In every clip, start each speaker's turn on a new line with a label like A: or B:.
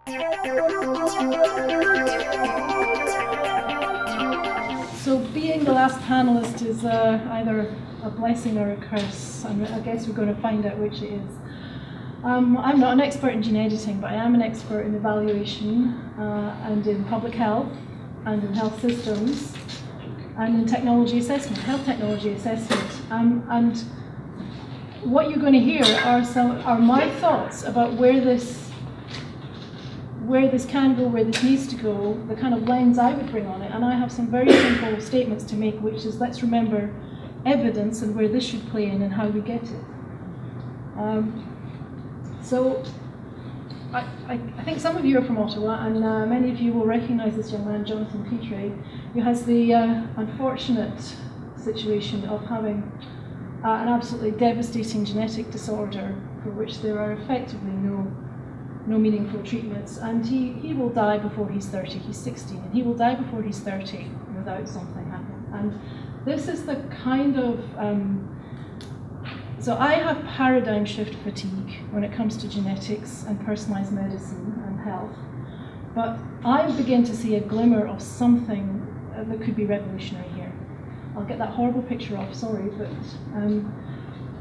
A: So being the last panelist is either a blessing or a curse, and I guess we're going to find out which it is. I'm not an expert in gene editing, but I am an expert in evaluation and in public health and in health systems and in technology assessment, health technology assessment. And what you're going to hear are my thoughts about where this can go, where this needs to go, the kind of lens I would bring on it. And I have some very simple statements to make, which is let's remember evidence and where this should play in and how we get it. So I think some of you are from Ottawa, and many of you will recognise this young man, Jonathan Petrie, who has the unfortunate situation of having an absolutely devastating genetic disorder for which there are effectively no meaningful treatments, and he will die before he's 30. He's 16, and he will die before he's 30 without something happening. And this is the kind of so I have paradigm shift fatigue when it comes to genetics and personalised medicine and health, but I begin to see a glimmer of something that could be revolutionary here. I'll get that horrible picture off, sorry, but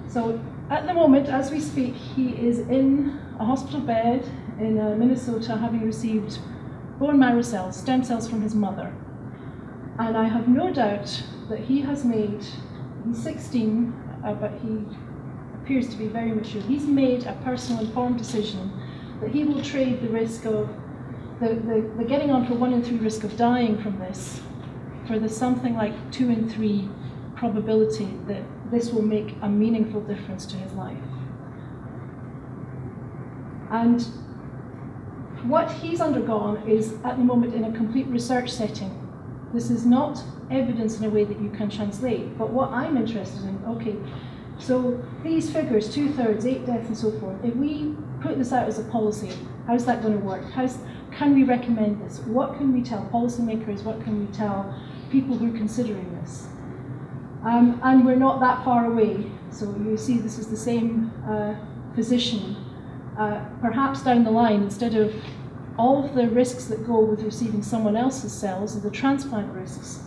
A: so at the moment, as we speak, he is in a hospital bed in Minnesota, having received bone marrow cells, stem cells from his mother. And I have no doubt that he has made, he's 16, but he appears to be very mature. He's made a personal informed decision that he will trade the risk of, the getting on for 1 in 3 risk of dying from this, for the something like 2 in 3 probability that this will make a meaningful difference to his life. And what he's undergone is at the moment in a complete research setting. This is not evidence in a way that you can translate, but what I'm interested in, okay, so these figures, 2/3, 8 deaths and so forth, if we put this out as a policy, how's that going to work? Can we recommend this? What can we tell policymakers? What can we tell people who are considering this? And we're not that far away. So you see this is the same position. Perhaps down the line, instead of all of the risks that go with receiving someone else's cells, or the transplant risks,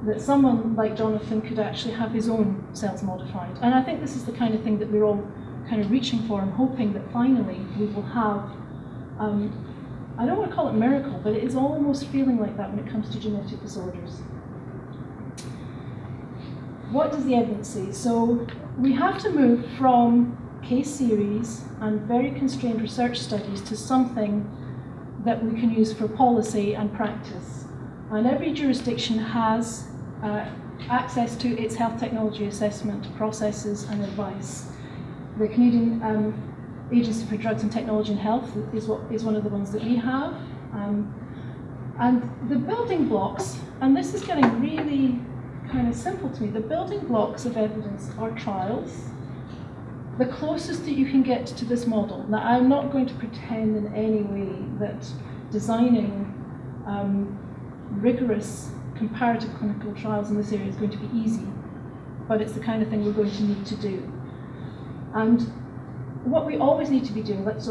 A: that someone like Jonathan could actually have his own cells modified. And I think this is the kind of thing that we're all kind of reaching for and hoping that finally we will have, I don't want to call it a miracle, but it is almost feeling like that when it comes to genetic disorders. What does the evidence say? So we have to move from case series and very constrained research studies to something that we can use for policy and practice. And every jurisdiction has access to its health technology assessment processes and advice. The Canadian Agency for Drugs and Technology in Health is one of the ones that we have. And the building blocks, and this is getting really kind of simple to me, the building blocks of evidence are trials, the closest that you can get to this model. Now, I'm not going to pretend in any way that designing rigorous comparative clinical trials in this area is going to be easy, but it's the kind of thing we're going to need to do. And what we always need to be doing, let's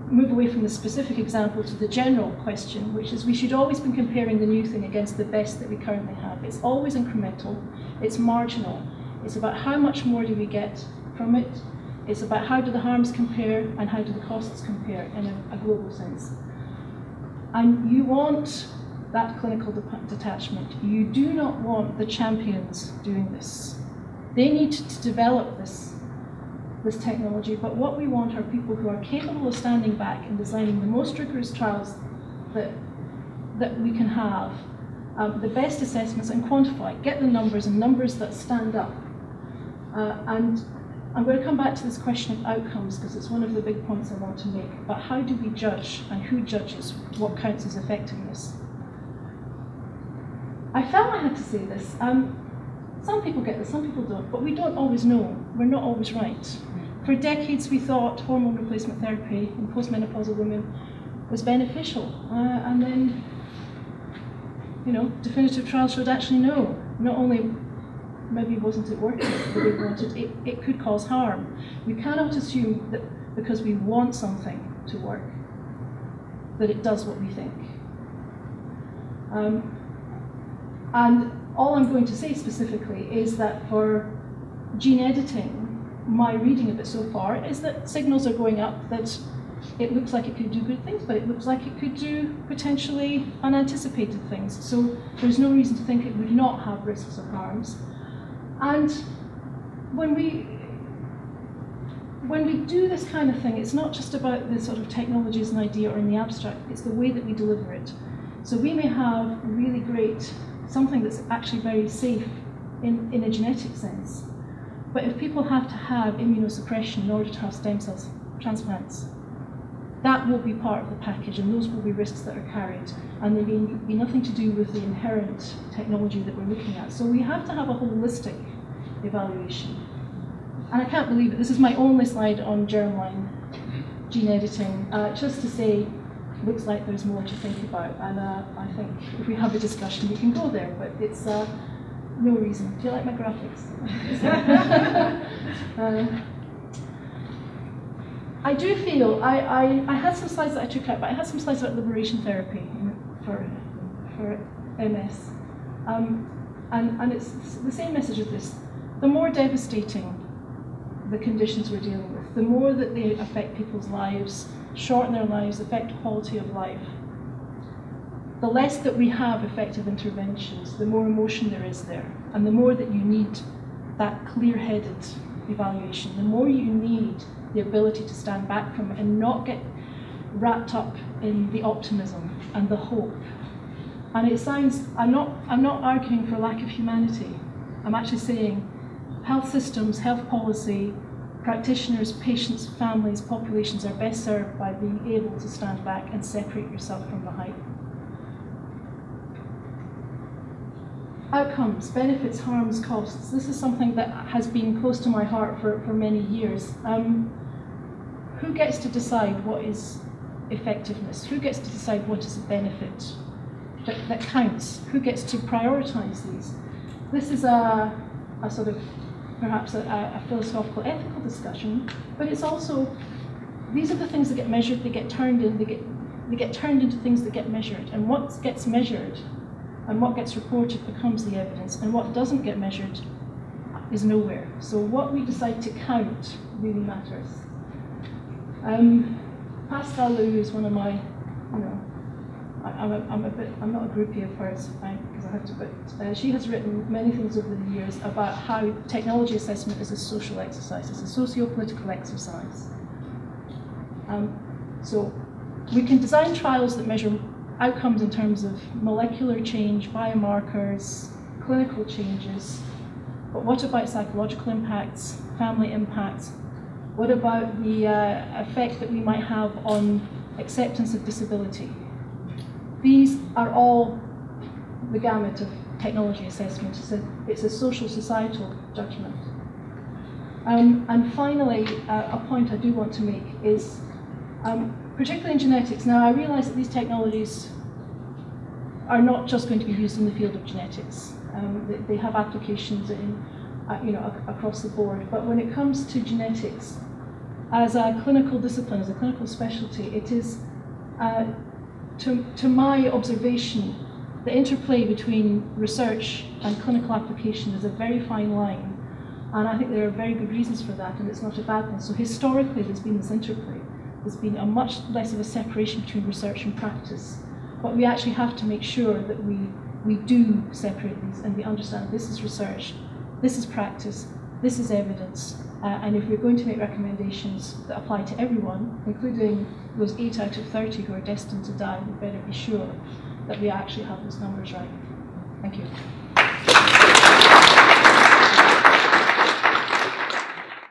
A: move away from the specific example to the general question, which is we should always be comparing the new thing against the best that we currently have. It's always incremental, it's marginal. It's about how much more do we get from it. It's about how do the harms compare and how do the costs compare in a global sense. And you want that clinical detachment. You do not want the champions doing this. They need to develop this technology, but what we want are people who are capable of standing back and designing the most rigorous trials that we can have, the best assessments, and quantify, get the numbers and numbers that stand up. And I'm going to come back to this question of outcomes because it's one of the big points I want to make, but how do we judge and who judges what counts as effectiveness? I felt I had to say this. Some people get this, some people don't, but we don't always know. We're not always right. For decades we thought hormone replacement therapy in postmenopausal women was beneficial, and then, definitive trials showed actually no. Not only maybe wasn't it working the way we wanted, it could cause harm. We cannot assume that because we want something to work, that it does what we think. And all I'm going to say specifically is that for gene editing, my reading of it so far is that signals are going up that it looks like it could do good things, but it looks like it could do potentially unanticipated things. So there's no reason to think it would not have risks or harms. And when we do this kind of thing, it's not just about the sort of technology as an idea or in the abstract, it's the way that we deliver it. So we may have really great, something that's actually very safe in a genetic sense, but if people have to have immunosuppression in order to have stem cell transplants, that will be part of the package, and those will be risks that are carried, and they may be nothing to do with the inherent technology that we're looking at. So we have to have a holistic evaluation. And I can't believe it, this is my only slide on germline gene editing, just to say, looks like there's more to think about, and I think if we have a discussion we can go there, but it's no reason. Do you like my graphics? I do feel, I had some slides that I took out, but I had some slides about liberation therapy for MS. And it's the same message of this. The more devastating the conditions we're dealing with, the more that they affect people's lives, shorten their lives, affect quality of life, the less that we have effective interventions, the more emotion there is there, and the more that you need that clear-headed evaluation, the more you need the ability to stand back from it and not get wrapped up in the optimism and the hope. And it sounds, I'm not arguing for lack of humanity. I'm actually saying health systems, health policy, practitioners, patients, families, populations are best served by being able to stand back and separate yourself from the hype. Outcomes, benefits, harms, costs. This is something that has been close to my heart for many years. Who gets to decide what is effectiveness? Who gets to decide what is a benefit that counts? Who gets to prioritize these? This is a sort of, perhaps a philosophical, ethical discussion, but it's also, these are the things that get measured, they get turned into things that get measured, and what gets measured and what gets reported becomes the evidence, and what doesn't get measured is nowhere. So what we decide to count really matters. Pascal Lou is one of my, I'm not a groupie of hers, because I have to, but she has written many things over the years about how technology assessment is a social exercise, it's a socio-political exercise. So we can design trials that measure outcomes in terms of molecular change, biomarkers, clinical changes, but what about psychological impacts, family impacts? What about the effect that we might have on acceptance of disability? These are all the gamut of technology assessment. It's a social societal judgment. And finally, a point I do want to make is, particularly in genetics, now I realise that these technologies are not just going to be used in the field of genetics. They have applications in, across the board. But when it comes to genetics, as a clinical discipline, as a clinical specialty, it is, to my observation, the interplay between research and clinical application is a very fine line. And I think there are very good reasons for that, and it's not a bad one. So historically, there's been this interplay. There's been a much less of a separation between research and practice. But we actually have to make sure that we do separate these, and we understand this is research, this is practice, this is evidence, and if we're going to make recommendations that apply to everyone, including those 8 out of 30 who are destined to die, we better be sure that we actually have those numbers right. Thank you.